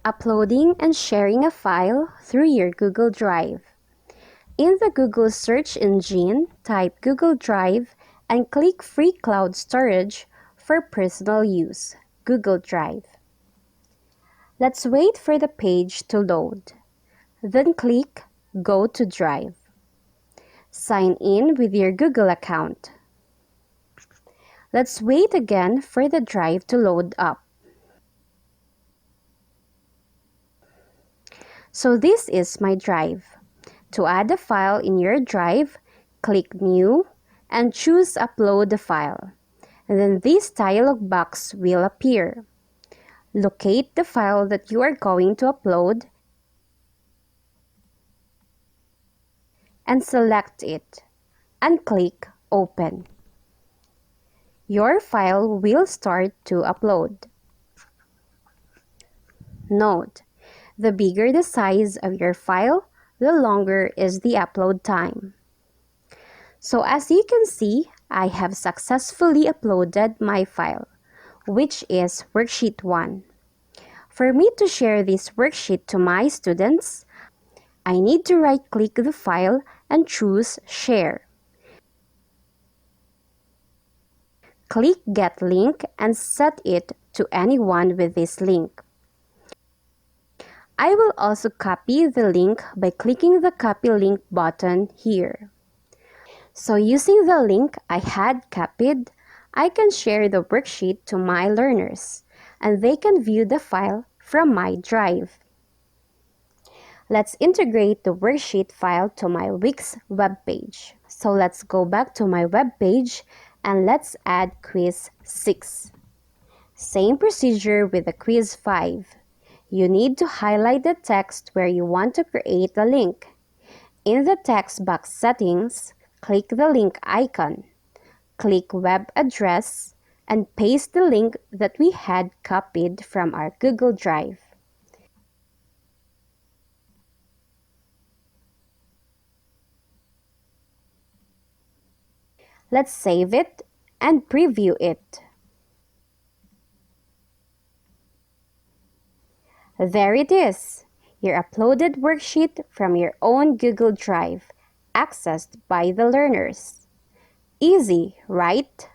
Uploading and sharing a file through your Google Drive. In the Google search engine, type Google Drive and click Free Cloud Storage for personal use, Google Drive. Let's wait for the page to load. Then click Go to Drive. Sign in with your Google account. Let's wait again for the drive to load up. So this is my drive. To add a file in your drive, click New and choose Upload the file. And then this dialog box will appear. Locate the file that you are going to upload and select it and click Open. Your file will start to upload. Note, the bigger the size of your file, the longer is the upload time. So as you can see, I have successfully uploaded my file, which is Worksheet 1. For me to share this worksheet to my students, I need to right-click the file and choose Share. Click Get Link and set it to anyone with this link. I will also copy the link by clicking the Copy Link button here. So using the link I had copied, I can share the worksheet to my learners, and they can view the file from my drive. Let's integrate the worksheet file to my Iv'z webpage. So let's go back to my webpage and let's add quiz 6. Same procedure with the quiz 5. You need to highlight the text where you want to create the link. In the text box settings, click the link icon. Click web address and paste the link that we had copied from our Google Drive. Let's save it and preview it. There it is, your uploaded worksheet from your own Google Drive, accessed by the learners. Easy, right?